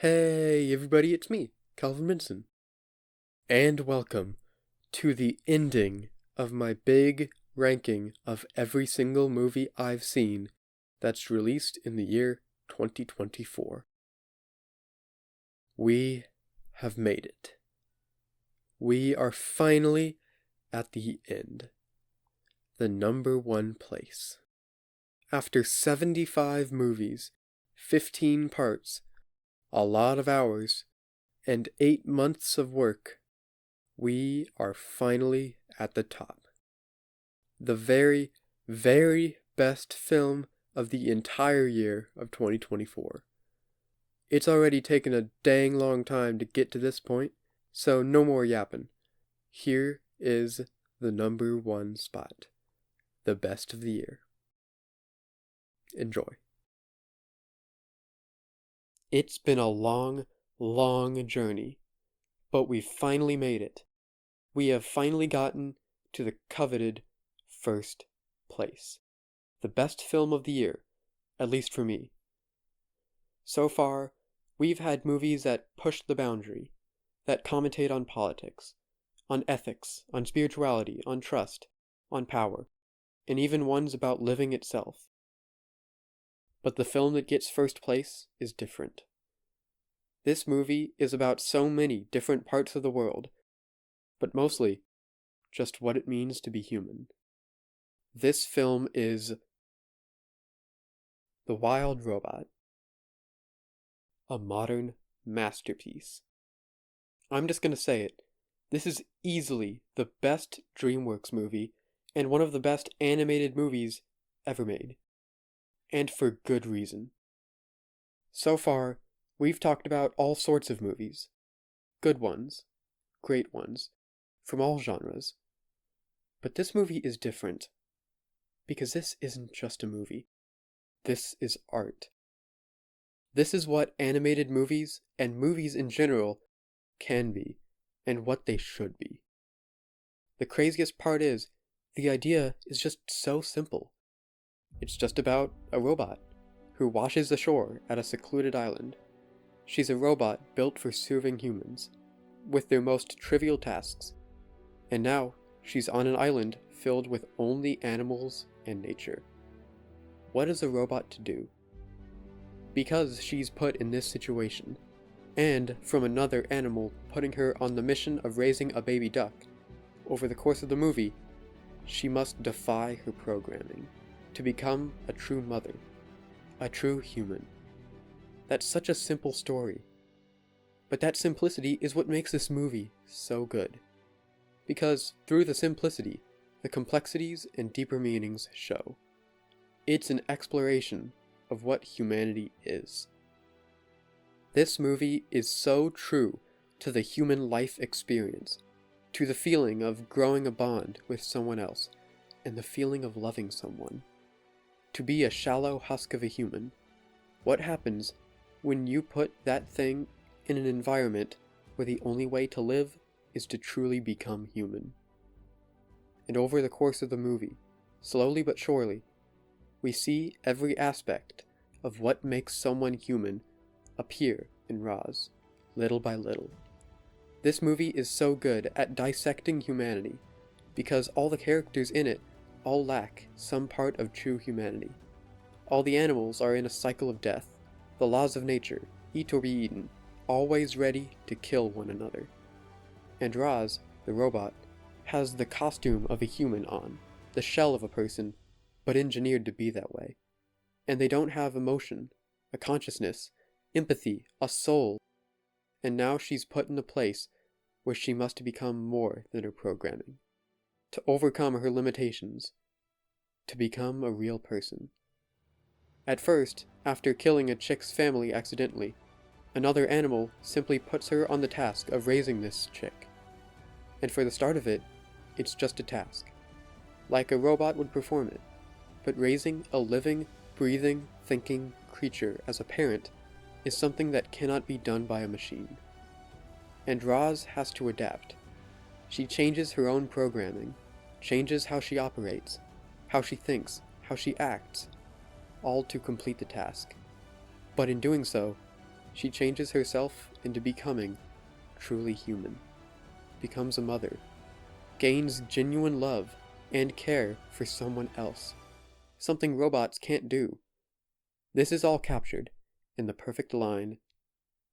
Hey everybody, it's me, Calvin Minson, and welcome to the ending of my big ranking of every single movie I've seen that's released in the year 2024. We have made it. We are finally at the end. The number one place. After 75 movies, 15 parts, a lot of hours, and 8 months of work, we are finally at the top. The very, very best film of the entire year of 2024. It's already taken a dang long time to get to this point, so no more yapping. Here is the number one spot. The best of the year. Enjoy. It's been a long, long journey, but we've finally made it. We have finally gotten to the coveted first place. The best film of the year, at least for me. So far, we've had movies that push the boundary, that commentate on politics, on ethics, on spirituality, on trust, on power, and even ones about living itself. But the film that gets first place is different. This movie is about so many different parts of the world, but mostly just what it means to be human. This film is The Wild Robot, a modern masterpiece. I'm just gonna say it. This is easily the best DreamWorks movie and one of the best animated movies ever made. And for good reason. So far, we've talked about all sorts of movies. Good ones, great ones, from all genres. But this movie is different. Because this isn't just a movie. This is art. This is what animated movies, and movies in general, can be, and what they should be. The craziest part is, the idea is just so simple. It's just about a robot who washes ashore at a secluded island. She's a robot built for serving humans, with their most trivial tasks. And now, she's on an island filled with only animals and nature. What is a robot to do? Because she's put in this situation, and from another animal putting her on the mission of raising a baby duck, over the course of the movie, she must defy her programming to become a true mother, a true human. That's such a simple story. But that simplicity is what makes this movie so good. Because through the simplicity, the complexities and deeper meanings show. It's an exploration of what humanity is. This movie is so true to the human life experience, to the feeling of growing a bond with someone else, and the feeling of loving someone. To be a shallow husk of a human, what happens when you put that thing in an environment where the only way to live is to truly become human? And over the course of the movie, slowly but surely, we see every aspect of what makes someone human appear in Roz, little by little. This movie is so good at dissecting humanity, because all the characters in it all lack some part of true humanity. All the animals are in a cycle of death, the laws of nature, eat or be eaten, always ready to kill one another. And Roz, the robot, has the costume of a human on, the shell of a person, but engineered to be that way. And they don't have emotion, a consciousness, empathy, a soul. And now she's put in a place where she must become more than her programming. To overcome her limitations, to become a real person. At first, after killing a chick's family accidentally, another animal simply puts her on the task of raising this chick. And for the start of it, it's just a task, like a robot would perform it. But raising a living, breathing, thinking creature as a parent is something that cannot be done by a machine. And Roz has to adapt. She changes her own programming, changes how she operates, how she thinks, how she acts, all to complete the task. But in doing so, she changes herself into becoming truly human, becomes a mother, gains genuine love and care for someone else, something robots can't do. This is all captured in the perfect line,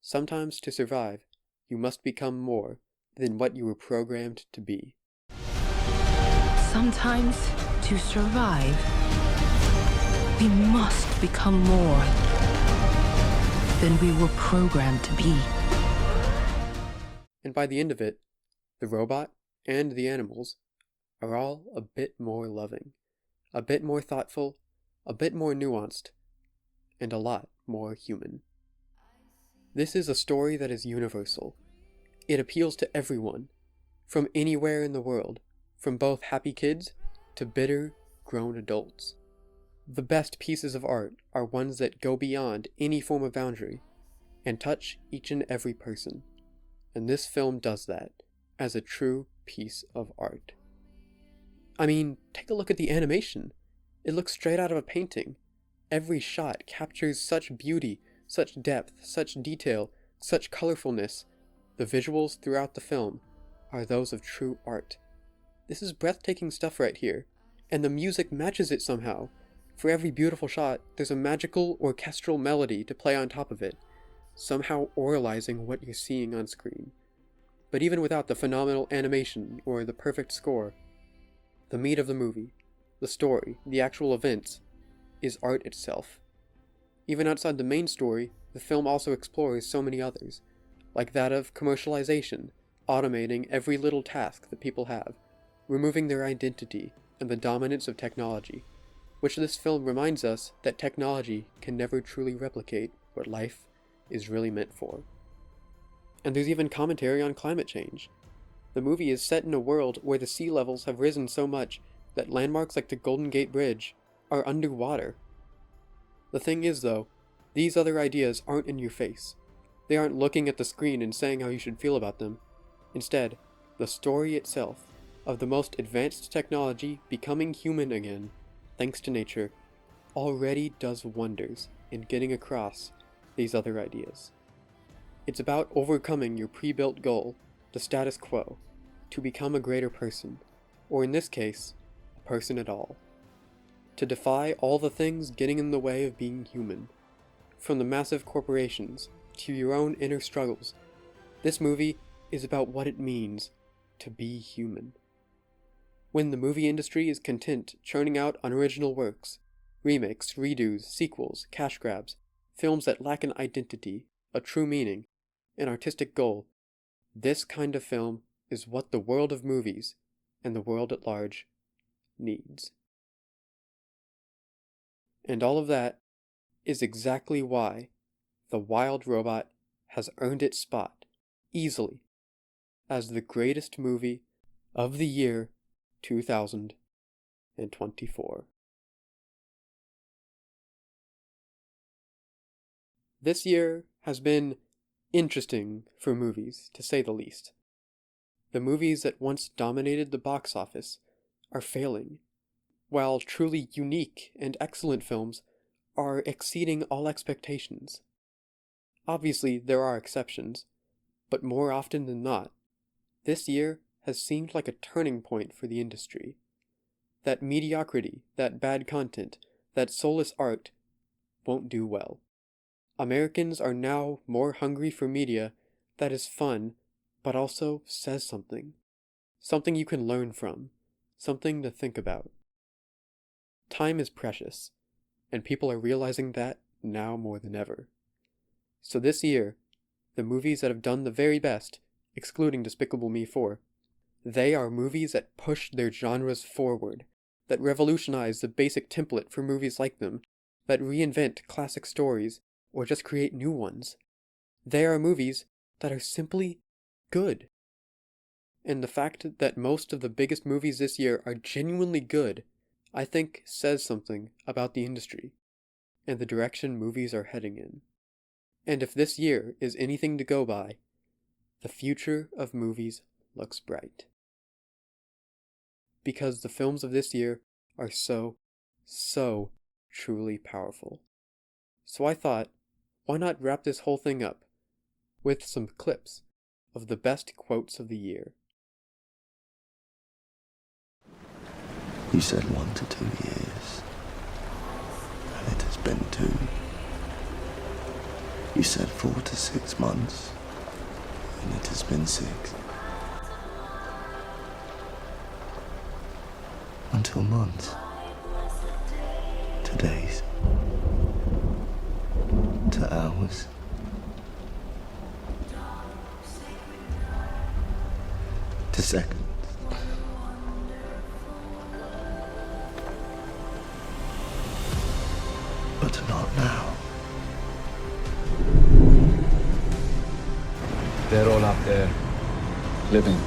"Sometimes to survive, you must become more than what you were programmed to be." Sometimes, to survive, we must become more than we were programmed to be. And by the end of it, the robot and the animals are all a bit more loving, a bit more thoughtful, a bit more nuanced, and a lot more human. This is a story that is universal. It appeals to everyone, from anywhere in the world, from both happy kids to bitter, grown adults. The best pieces of art are ones that go beyond any form of boundary and touch each and every person. And this film does that as a true piece of art. I mean, take a look at the animation. It looks straight out of a painting. Every shot captures such beauty, such depth, such detail, such colorfulness. The visuals throughout the film are those of true art. This is breathtaking stuff right here, and the music matches it somehow. For every beautiful shot, there's a magical orchestral melody to play on top of it, somehow oralizing what you're seeing on screen. But even without the phenomenal animation or the perfect score, the meat of the movie, the story, the actual events, is art itself. Even outside the main story, the film also explores so many others, like that of commercialization, automating every little task that people have, removing their identity and the dominance of technology, which this film reminds us that technology can never truly replicate what life is really meant for. And there's even commentary on climate change. The movie is set in a world where the sea levels have risen so much that landmarks like the Golden Gate Bridge are underwater. The thing is, though, these other ideas aren't in your face. They aren't looking at the screen and saying how you should feel about them. Instead, the story itself, of the most advanced technology becoming human again, thanks to nature, already does wonders in getting across these other ideas. It's about overcoming your pre-built goal, the status quo, to become a greater person, or in this case, a person at all. To defy all the things getting in the way of being human. From the massive corporations to your own inner struggles, this movie is about what it means to be human. When the movie industry is content churning out unoriginal works, remakes, redos, sequels, cash grabs, films that lack an identity, a true meaning, an artistic goal, this kind of film is what the world of movies, and the world at large, needs. And all of that is exactly why The Wild Robot has earned its spot, easily, as the greatest movie of the year 2024. This year has been interesting for movies, to say the least. The movies that once dominated the box office are failing, while truly unique and excellent films are exceeding all expectations. Obviously, there are exceptions, but more often than not, this year has seemed like a turning point for the industry. That mediocrity, that bad content, that soulless art won't do well. Americans are now more hungry for media that is fun, but also says something. Something you can learn from, something to think about. Time is precious, and people are realizing that now more than ever. So this year, the movies that have done the very best, excluding Despicable Me 4, they are movies that push their genres forward, that revolutionize the basic template for movies like them, that reinvent classic stories, or just create new ones. They are movies that are simply good. And the fact that most of the biggest movies this year are genuinely good, I think says something about the industry, and the direction movies are heading in. And if this year is anything to go by, the future of movies looks bright. Because the films of this year are so truly powerful. So I thought, why not wrap this whole thing up with some clips of the best quotes of the year? You said 1 to 2 years, and it has been 2. You said 4 to 6 months, and it has been 6. Until months, to days, to hours, to seconds. But not now. They're all up there, living.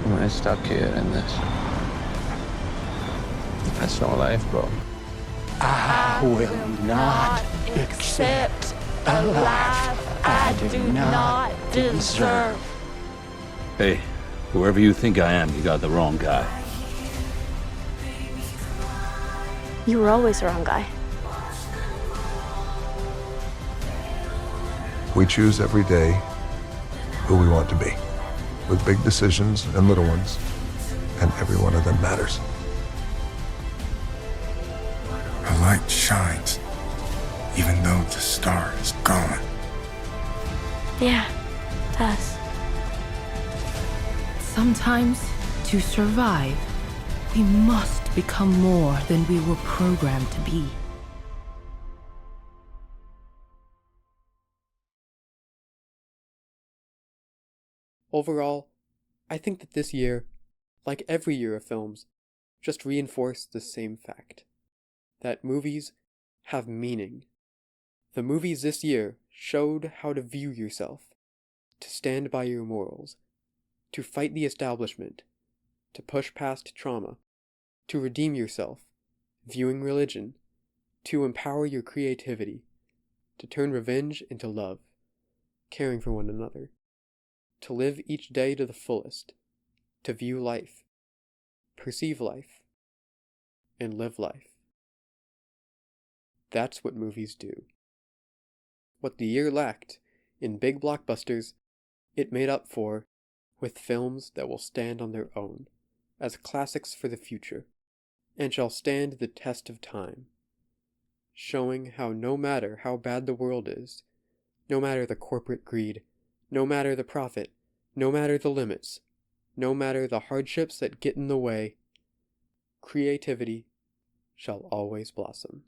We're stuck here in this. That's no life, bro. I will not accept a life I do not deserve. Hey, whoever you think I am, you got the wrong guy. You were always the wrong guy. We choose every day who we want to be, with big decisions and little ones, and every one of them matters. A light shines, even though the star is gone. Yeah, it does. Sometimes, to survive, we must become more than we were programmed to be. Overall, I think that this year, like every year of films, just reinforced the same fact. That movies have meaning. The movies this year showed how to view yourself, to stand by your morals, to fight the establishment, to push past trauma, to redeem yourself, viewing religion, to empower your creativity, to turn revenge into love, caring for one another, to live each day to the fullest, to view life, perceive life, and live life. That's what movies do. What the year lacked in big blockbusters, it made up for with films that will stand on their own as classics for the future, and shall stand the test of time, showing how no matter how bad the world is, no matter the corporate greed, no matter the profit, no matter the limits, no matter the hardships that get in the way, creativity shall always blossom.